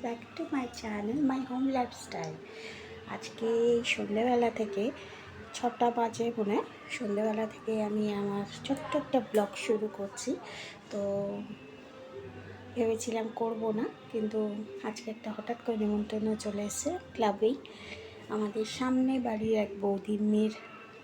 Back to my channel my home lifestyle. আজকে সন্ধ্যেবেলা থেকে 6টা বাজে মনে, সন্ধ্যেবেলা থেকে আমি আমার ছোট্ট একটা ব্লগ শুরু করছি। তো ভেবেছিলাম করব না, কিন্তু আজকে একটা হঠাৎ করে নিমন্ত্রণ চলে এসেছে ক্লাবেই। আমাদের সামনে বাড়ির এক বৌদির মেয়ের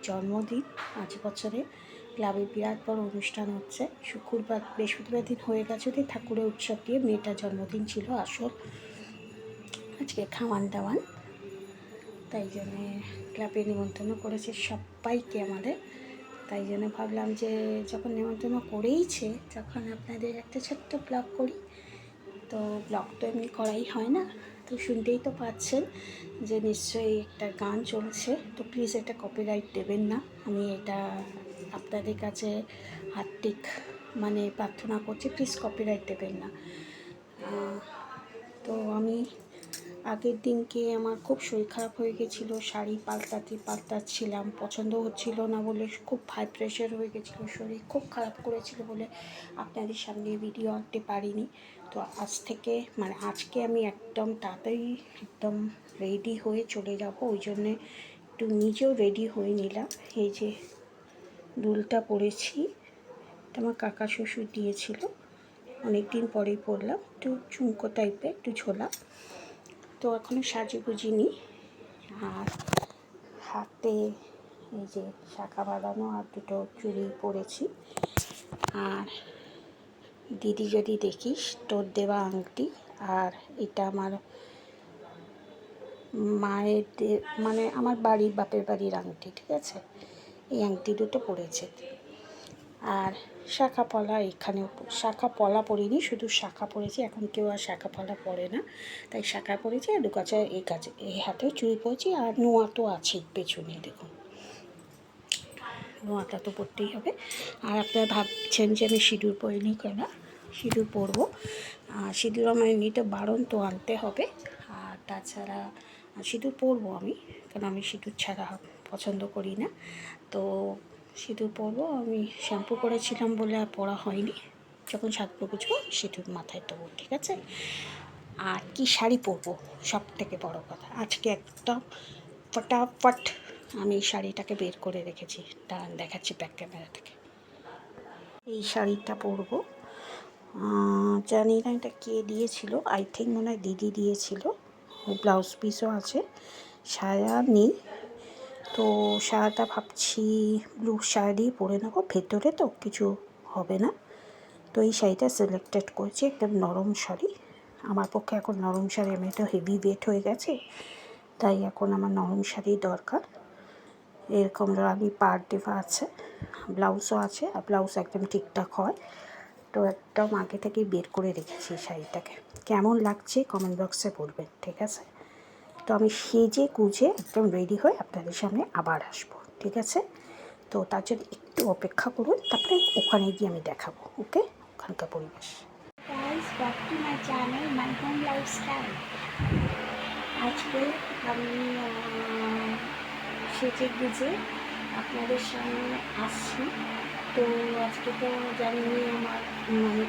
জন্মদিন, 5 বছরে। ক্লাবে বিরাট বড় অনুষ্ঠান হচ্ছে। শুক্রবার বৃহস্পতিবার দিন হয়ে গেছে ওদের ঠাকুরের উৎসব দিয়ে, মেয়েটার জন্মদিন ছিল আসল। আজকে খাওয়ান দাওয়ান, তাই জন্যে ক্লাবে নিমন্ত্রণ করেছে সবাইকে আমাদের। তাই জন্য ভাবলাম যে যখন নিমন্ত্রণ করেইছে, তখন আপনাদের একটা ছোট্ট ব্লগ করি। তো ব্লগ তো এমনি করাই হয় না, তো শুনতেই তো পাচ্ছেন যে নিশ্চয়ই একটা গান চলছে। তো প্লিজ এটা কপিরাইট দেবেন না, আমি এটা আপনাদের কাছে হার্দিক প্রার্থনা করছি, প্লিজ কপিরাইট দেবেন না। তো আমি আগের দিনকে আমার খুব শরীর খারাপ হয়ে গেছিলো, শাড়ি পাল্টাচ্ছিলাম, পছন্দ হচ্ছিল না বলে খুব হাই প্রেশার হয়ে গেছিলো, শরীর খুব খারাপ করেছিল বলে আপনাদের সামনে ভিডিও আনতে পারিনি। তো আজকে আমি একদম তাড়াতাড়ি একদম রেডি হয়ে চলে যাব, ওই জন্যে একটু নিজেও রেডি হয়ে নিলাম। এই যে দুলটা পরেছি, এটা আমার কাকা শ্বশুর দিয়েছিল, অনেক দিন পরেই পরলাম, একটু চুমকো টাইপের, একটু ঝোলা। তো এখনও সাজুগুজিনি, আর হাতে এই যে শাখা বাঁধানো আর দুটো চুড়ি পরেছি। আর দিদি যদি দেখিস, তোর দেওয়া আংটি, আর এটা আমার মায়ের আমার বাপের বাড়ির আংটি, ঠিক আছে। এই আংটি দুটো পরেছে। আর শাখা পলা, এখানেও শাখা পলা পরিনি, শুধু শাখা পরেছি। এখন কেউ আর শাখা পলা পরে না, তাই শাখা পরেছি। আর দুকাছে এই হাতেও চুড়ি পরেছি, আর নোয়া তো আছেই পেছনে, দেখুন নোয়াটা তো পরতেই হবে। আর আপনারা ভাবছেন যে আমি সিঁদুর পরিনি কেন, সিঁদুর পরবো। সিঁদুর আমার এমনিতে বারণ, তো আনতে হবে। আর তাছাড়া সিঁদুর পরবো আমি, কারণ আমি সিঁদুর ছাড়া পছন্দ করি না। তো সিঁদুর পরবো, আমি শ্যাম্পু করেছিলাম বলে আর পরা হয়নি। যখন সাজবো গুছবো সিঁদুর মাথায় দেবো, ঠিক আছে। আর কি শাড়ি পরবো, সব থেকে বড় কথা, আজকে একদম ফটাফট আমি শাড়িটাকে বের করে রেখেছি, দাঁড়ান দেখাচ্ছি ব্যাক ক্যামেরা থেকে। এই শাড়িটা পরবো, জানি না এটা কে দিয়েছিল, আই থিঙ্ক মনে হয় দিদি দিয়েছিল। ব্লাউজ পিসও আছে, সায়া নেই। তো সায়াটা ভাবছি ব্লু শাড়ি পরে নেবো, ভেতরে তো কিছু হবে না। তো এই শাড়িটা সিলেক্টেড করেছি, একদম নরম শাড়ি। আমার পক্ষে এখন নরম শাড়ি, আমি তো হেভি ওয়েট হয়ে গেছে, তাই এখন আমার নরম শাড়ি দরকার। এরকম রানি পাড় দেওয়া আছে, ব্লাউজও আছে, আর ব্লাউজ একদম ঠিকঠাক হয়। তো একদম আগে থেকেই বের করে রেখেছি শাড়িটাকে। কেমন লাগছে কমেন্ট বক্সে বলবেন, ঠিক আছে। তো আমি সেজে গুজে একদম রেডি হয়ে আপনাদের সামনে আবার আসবো, ঠিক আছে। তো তার জন্য একটু অপেক্ষা করুন, তারপরে ওখানে গিয়ে আমি দেখাবো, ওকে, ওখানকার পরিবেশ। Guys, back to my channel my home lifestyle. আজকে আমি সেজে গুজে আপনাদের সামনে আসছি। তো আজকে তো জানিনি আমার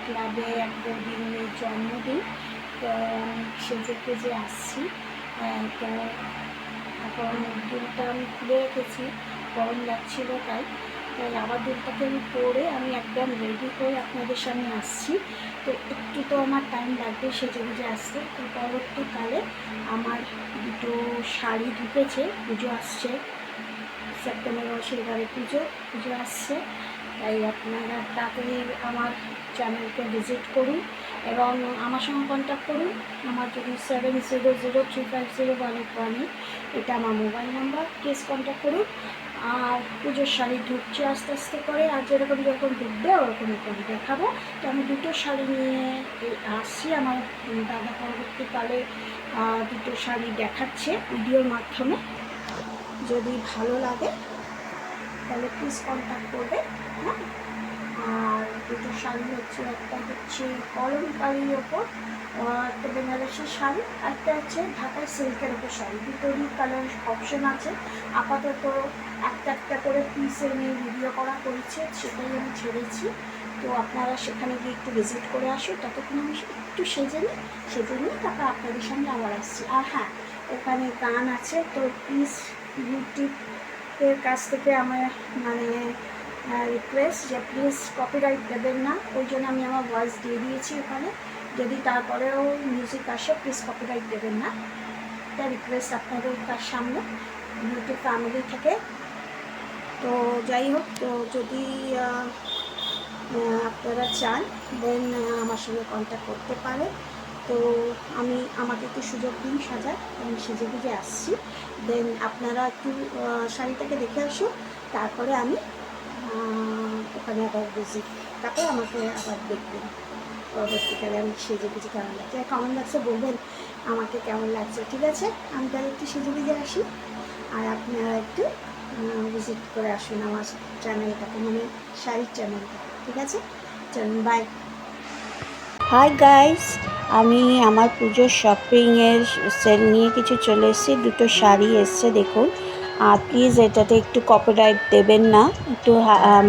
ক্লাবে এক বৌদির জন্মদিন, তো সেজে গুজে আসছি। তো এখন দুলটা আমি খুলে রেখেছি, গরম লাগছিল তাই আবার দুলটাকে আমি পরে আমি একদম রেডি হয়ে আপনাদের সামনে আসছি। তো একটু তো আমার টাইম লাগবে সেজে গুজে আসতে। তো পরবর্তীকালে আমার দুটো শাড়ি ঢুকেছে, পুজো আসছে, সেপ্টেম্বর মাসে এবারে পুজো আসছে। তাই আপনারা তাড়াতাড়ি আমার চ্যানেলকে ভিজিট করুন এবং আমার সঙ্গে কন্ট্যাক্ট করুন। আমার যদি 7003501818, এটা আমার মোবাইল নাম্বার, প্লিজ কন্ট্যাক্ট করুন। আর পুজোর শাড়ি ঢুকছে আস্তে আস্তে করে, আর যেরকম ঢুকবে ওরকম দেখাবো। তো আমি দুটো শাড়ি নিয়ে আসছি, আমার দাদা পরবর্তীকালে দুটো শাড়ি দেখাচ্ছে ভিডিওর মাধ্যমে। যদি ভালো লাগে তাহলে প্লিজ কন্ট্যাক্ট করবে, হ্যাঁ। আর দুটো শাড়ি হচ্ছে, একটা হচ্ছে কলমকারির ওপর একটা বেনারসি শাড়ি, একটা হচ্ছে ঢাকায় সিল্কের ওপর শাড়ি। দুটোরই কালার অপশন আছে। আপাতত একটা করে পিসে নিয়ে ভিডিও করা হয়েছে, সেটাই আমি ছেড়েছি। তো আপনারা সেখানে গিয়ে একটু ভিজিট করে আসুন, ততক্ষণ আমি একটু সেজে নিই তারপর আপনাদের সামনে আবার আসছি। আর হ্যাঁ, ওখানে গান আছে, তো প্লিজ ইউটিউবের কাছ থেকে আমার মানে রিকোয়েস্ট যে প্লিজ কপিরাইট দেবেন না, ওই জন্য আমি আমার ভয়েস দিয়ে দিয়েছি ওখানে। যদি তারপরেও মিউজিক আসে প্লিজ কপিরাইট দেবেন না, এটা রিকোয়েস্ট আপনাদের কার সামনে ইউটিউব ফ্যামিলি থেকে। তো যাই হোক, তো যদি আপনারা চান দেন আমার সঙ্গে কন্ট্যাক্ট করতে পারেন। তো আমাকে একটু সুযোগ দিন সাজার, আমি সেজে গুজে আসছি। দেন আপনারা একটু শাড়িটাকে দেখে আসুন, তারপরে আমি ওখানে আবার ভিজিট, তারপরে আমাকে আবার দেখবেন পরবর্তীকালে আমি সেজে গুজে কেমন লাগছে। কমেন্ট বক্সে বলবেন আমাকে কেমন লাগছে, ঠিক আছে? আমি তাহলে একটু সেজে গুজে আসি, আর আপনারা একটু ভিজিট করে আসুন আমার চ্যানেলটাকে, মানে শাড়ির চ্যানেলটা, ঠিক আছে? চলুন, বাই। হাই গাইস, আমি আমার পুজোর শপিংয়ের সেল নিয়ে কিছু চলে এসেছি। দুটো শাড়ি এসছে দেখুন, আর প্লিজ এটাতে একটু কপিরাইট দেবেন না, একটু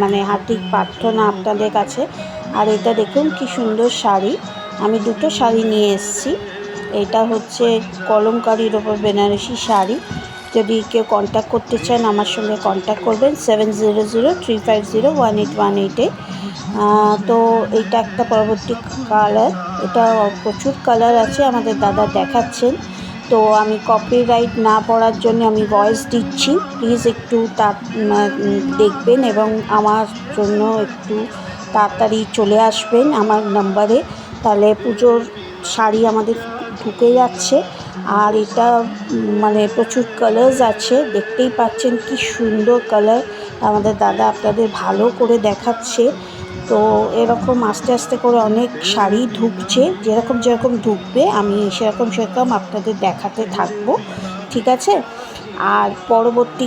মানে হার্দিক প্রার্থনা আপনাদের কাছে। আর এটা দেখুন কি সুন্দর শাড়ি, আমি দুটো শাড়ি নিয়ে এসেছি। এটা হচ্ছে কলমকারির ওপর বেনারসি শাড়ি। যদি কেউ কন্ট্যাক্ট করতে চান আমার সঙ্গে কন্ট্যাক্ট করবেন 7003501818-এ। তো এইটা একটা পরবর্তী কালার, এটা প্রচুর কালার আছে আমাদের দাদা দেখাচ্ছেন। তো আমি কপিরাইট না পড়ার জন্য আমি ভয়েস দিচ্ছি, প্লিজ একটু দেখবেন এবং আমার জন্য একটু তাড়াতাড়ি চলে আসবেন আমার নাম্বারে, তাহলে পুজোর শাড়ি আমাদের ঢুকে যাচ্ছে। আর এটা মানে প্রচুর কালার্স আছে, দেখতেই পাচ্ছেন কি সুন্দর কালার আমাদের দাদা আপনাদের ভালো করে দেখাচ্ছে। তো এরকম আস্তে আস্তে করে অনেক শাড়ি ঢুকছে, যেরকম ঢুকবে আমি সেরকম আপনাদের দেখাতে থাকবো, ঠিক আছে? আর পরবর্তী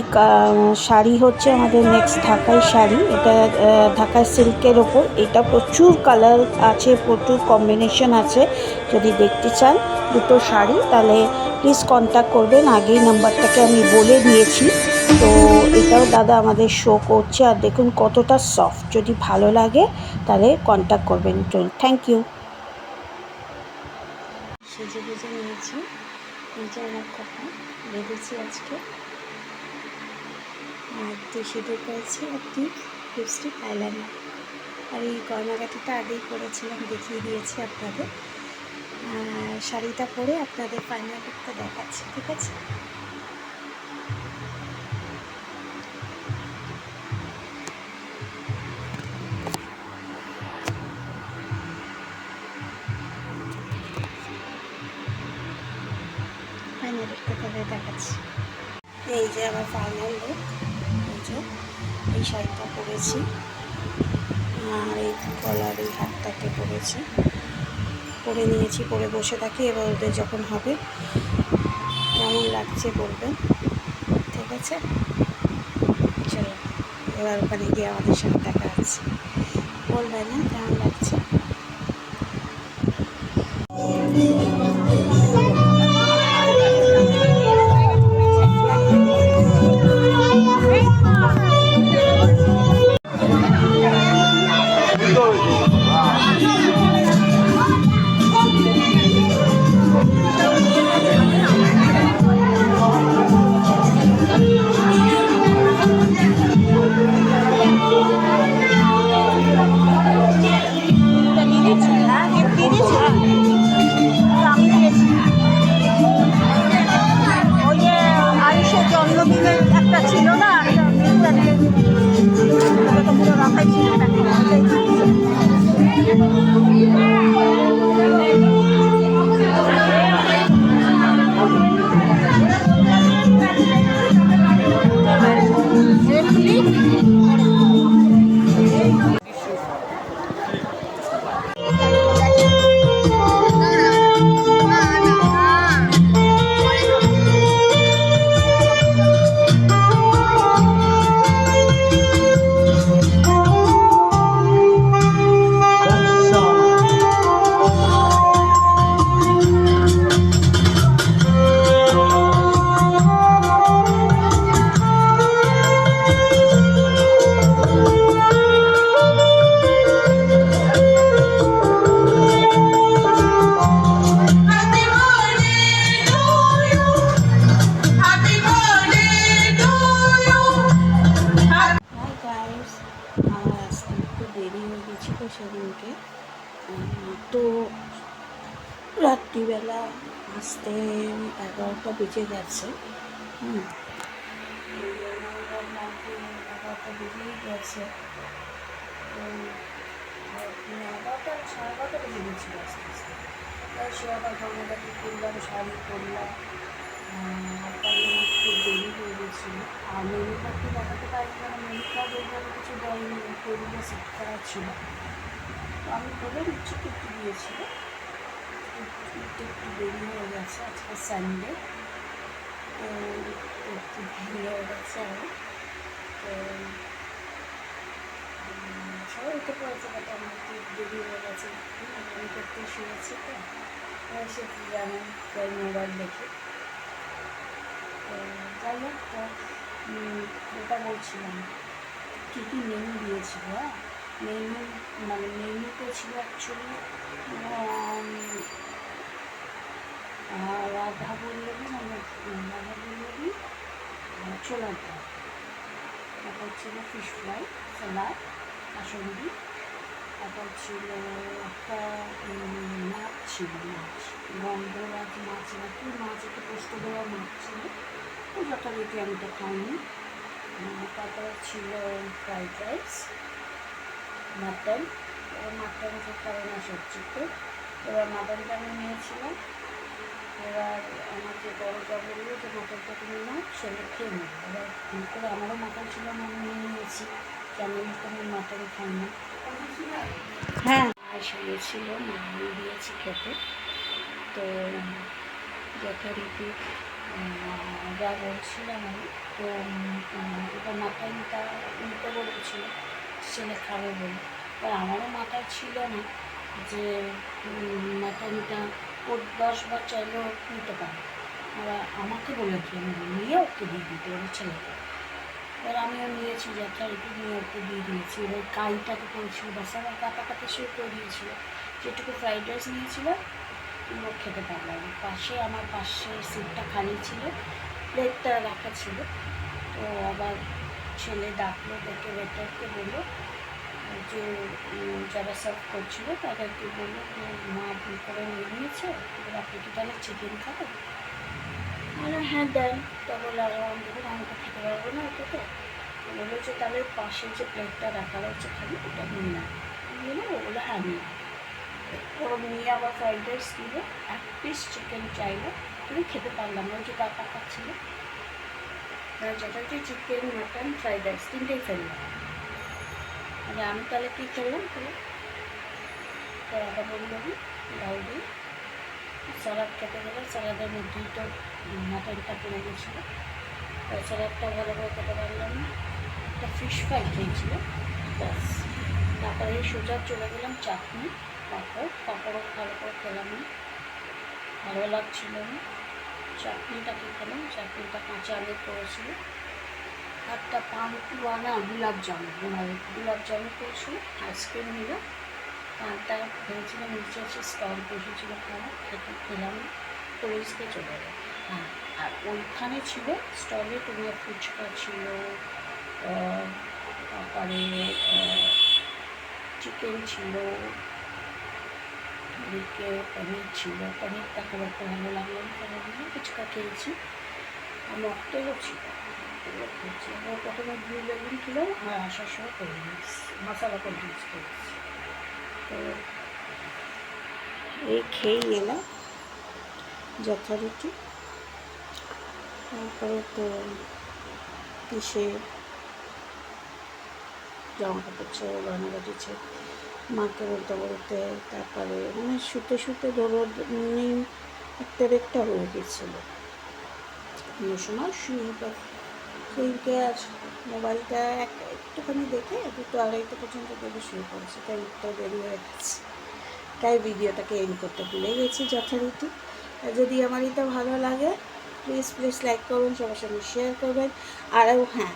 শাড়ি হচ্ছে আমাদের নেক্সট ঢাকাই শাড়ি, এটা ঢাকাই সিল্কের ওপর। এটা প্রচুর কালার আছে, প্রচুর কম্বিনেশন আছে। যদি দেখতে চান দুটো শাড়ি তাহলে প্লিজ কন্ট্যাক্ট করবেন, আগেই নাম্বারটাকে আমি বলে দিয়েছি। তো এটাও দাদা আমাদের শো করছে, আর দেখুন কতটা সফট, যদি ভালো লাগে তাহলে কন্ট্যাক্ট করবেন। Thank you. সেজে গুজে নিয়েছি, নিচে আমার কথা বেঁধেছি আজকে, আর সিঁদুর করেছি, আর লিপস্টিক আইলাইনার, আর এই গয়নাগাটিটা আগেই করেছিলাম, দেখিয়ে দিয়েছি আপনাদের। আর শাড়িটা পরে আপনাদের ফাইনাল লুকটা দেখাচ্ছি, ঠিক আছে? ফাইনাল লুকটা তাহলে দেখাচ্ছি। এই যে আমার ফাইনাল লুক, এই যে এই শাড়িটা পরেছি, আর এই গলার এই হাতটাকে পরে নিয়েছি, পরে বসে থাকি। এবার ওদের যখন হবে কেমন লাগছে বলবেন, ঠিক আছে? চলো এবার ওখানে গিয়ে আমাদের সাথে দেখা আছে, বলবেন না কেমন লাগছে। রাত্রিবেলা আসতে 11টা বেজে গেছে। হুম, 11টা বেজেই গেছে। তো 11টা 11:30 বেজে গেছিলো আস্তে আস্তে। তাই সে আবার গঙ্গাবাটি করলাম, শাড়ি করলাম, তাই আমার খুব দেরি হয়ে গেছিলো। আর মেনু কার্ডটি দেখাতে পারি না, মেনু কার্ড ওইভাবে কিছু দেয়নি, টেবিলে সেট করা ছিল। তো আমি বলে নিচ্ছি একটু দিয়েছিল, একটু দেরি হয়ে গেছে, আজকে সানডে, তো একটু দেরি হয়ে গেছে আর। তো সবাই উঠে পড়েছে, বাট আমার একটু দেরি হয়ে গেছে, আমি করতে শুনেছি। তো সে জানেন তাই মোবাইল দেখে। তো যাই হোক, তো যেটা বলছিলাম, কী কী মেনু দিয়েছিল। হ্যাঁ, মেনু মানে মেনুতে ছিল অ্যাকচুয়ালি রাধা বল্লভী ছোলার ডাল, তারপর ছিল ফিশ ফ্রাই, স্যালাড, কাসন্দি, তারপর ছিল একটা মাছ ছিল, গন্ধরাজ মাছ নাকি মাছ, একটা পোস্ত দেওয়া মাছ ছিল, তো যথারীতি আমি তো খাইনি। তারপরে ছিল ফ্রাইড রাইস, মাটন, এবার মাটন তো খাবে না সবজিতে, এবার মাটনটা আমি নিয়েছিলাম। এবার আমার যে বড় যা বললো যে মাটনটা তুমি নাও, সেটা খেয়ে নেবো। এবার ভুল করে আমারও মাটন ছিল না, আমি নিয়ে নিয়েছি, কেমন আমি মাটন খাই না। হ্যাঁ, শুনেছিল মা দিয়েছি খেতে। তো যথারীতি যা বলছিলাম আমি, তো এবার মাটনটা নিতে বলেছিল ছেলে খাবে বলে। এবার আমারও মাথায় ছিল না যে মাটনটা ওর 10বার চাইলেও নিতে পারে। এবার আমাকে বলেছিল নিয়ে ওকে দিয়ে দিতে, ওর ছেলেকে। এবার আমিও নিয়েছি, যথারীতি নিয়ে ওকে দিয়ে দিয়েছি। এবার কাইটাকে করেছিল, বাস আমার কাটাকাটি শুরু করে দিয়েছিল। যেটুকু ফ্রাইড রাইস নিয়েছিল ও খেতে পারলাম না। আমার পাশে সিটটা খালি ছিল, প্লেটটা রাখা ছিল। তো আবার ছেলে ডাকলো, ডেকে ওয়েটারকে বললো যে যারা সার্ভ করছিল তাদেরকে বললো যে মা ভুল করে নিয়ে নিয়েছে, এবার আপনি কি তাহলে চিকেন খাবেন? মানে হ্যাঁ দেন। তা বলে দেখুন আমি তো খেতে পারবো না ওটাতে। বললো যে তাহলে পাশে যে প্লেটটা রাখা রয়েছে খালি ওটা নিয়ে না, নিয়ে নেবো? বলে হ্যাঁ নিয়ে। ওরম নিয়ে আবার ফ্রাইড রাইস দিল, এক পিস চিকেন চাইলো, আমি খেতে পারলাম না, ওই যে কাকা খাচ্ছিল। যেটা হচ্ছে চিকেন, মাটন, ফ্রাইড রাইস তিনটেই ফেললাম। মানে আমি তাহলে কী করলাম, তাহলে আদা বললাম ডাল দিয়ে স্যালাড খেতে গেলে স্যালাডের মধ্যেই তো মাটনটা পড়ে গেছিলো, তাই স্যালাডটা ভালো করে খেতে পারলাম না। একটা ফিশ ফ্রাই খেয়েছিল, ব্যাস। তারপরে সোজা চলে গেলাম চাটনি, পাঁপড়ও ভালো করে খেলাম না, ভালো লাগছিল না। চাটনিটাকে খেলাম, চাটনিটা কাঁচা আলু করেছিল। একটা পান্তুয়ানা গুলাব জামুন করেছিল, আইসক্রিম নিল। পানটা ভেবেছিলাম নিচে এসে স্টল বসেছিল, খেলাম না, পরিষ্কার চলে গেল। হ্যাঁ, আর ওইখানে ছিল স্টলে তোমার ফুচকা ছিল, তারপরে চিকেন ছিল, এদিকে পনির ছিল। পনিরটা খুব একটা ভালো লাগলো না, পনির ফুচকা খেয়েছি, আর মকটেলও ছিল, খেয়েছি। আমরা প্রথমে ব্লু লেবুন খেলাম, আর আসার সময় কোল্ড ড্রিঙ্কস, মশলা কোল্ড ড্রিঙ্কস খেয়েছি। তো এই খেয়েই এলাম যথারীতি। তারপরে তো এসে জামা কাপড় ছেড়ে গয়নাগাটি ছেড়ে মাকে বলতে তারপরে মানে শুতে ধরো একটা হয়ে গেছিলো। কোনো সময় শুয়ে আর মোবাইলটা একটুখানি দেখে 2-2:30 পর্যন্ত দেখে শুয়ে পড়েছে, তাই একটা দেরি হয়ে গেছে, তাই ভিডিওটাকে এন্ড করতে ভুলে গেছি যথারীতি। যদি আমার এটা ভালো লাগে প্লিজ লাইক করবেন, সবার সঙ্গে শেয়ার করবেন। আরও হ্যাঁ,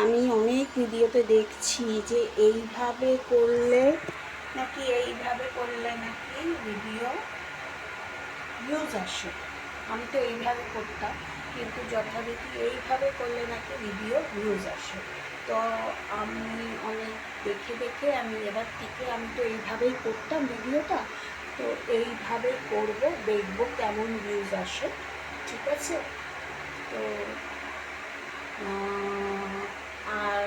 আমি অনেক ভিডিওতে দেখছি যে এইভাবে করলে নাকি ভিডিও ভিউজ আসে। আমি তো এইভাবে করতাম, কিন্তু যথারীতি এইভাবে করলে নাকি ভিডিও ভিউজ আসে। তো আমি অনেক দেখে আমি এবার থেকে আমি তো এইভাবেই করতাম ভিডিওটা, তো এইভাবে করব, দেখব কেমন ভিউজ আসে, ঠিক আছে। তো আর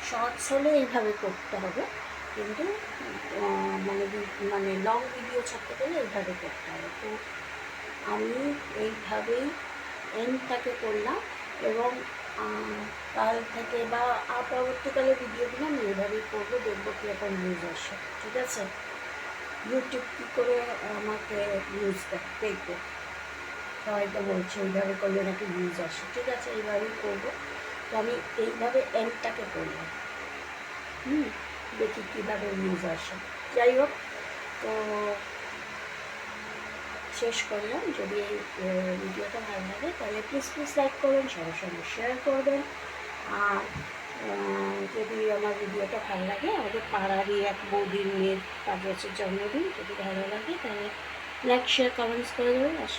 শর্টস হলে এইভাবে করতে হবে, কিন্তু মানে মানে লং ভিডিও ছাড়তে গেলে এইভাবে করতে হবে। তো আমি এইভাবেই এন্ডটাকে করলাম, এবং কাল থেকে বা পরবর্তীকালে ভিডিওগুলো আমি এইভাবেই করবো, দেখবো কীরকম ভিউজ আসে, ঠিক আছে। ইউটিউব কী করে আমাকে ভিউজ দেখবে, সবাই তো বলছে এইভাবে করলে নাকি ভিউজ আসে, ঠিক আছে, এইভাবেই করবো। তো আমি এইভাবে এন্ডটাকে করলাম, দেখি কীভাবে ভিউজ আসে। যাই হোক, তো শেষ করলাম। যদি এই ভিডিওটা ভালো লাগে তাহলে প্লিজ লাইক করবেন, সবার সঙ্গে শেয়ার করবেন। আর যদি আমার ভিডিওটা ভালো লাগে, আমাদের পাড়ারই এক বৌদির মেয়ের 5 বছর জন্মদিন, যদি ভালো লাগে তাহলে লাইক শেয়ার কমেন্টস করে দেবেন। আর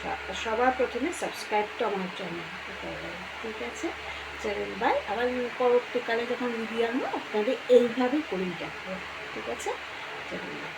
সবার প্রথমে সাবস্ক্রাইবটা আমার চ্যানেলটা করে দেবেন, ঠিক আছে। চলুন বাই, আবার পরবর্তীকালে যখন ভিডিও আনবো আপনাদের এইভাবেই করেই দেখবো, ঠিক আছে। চলুন বাই।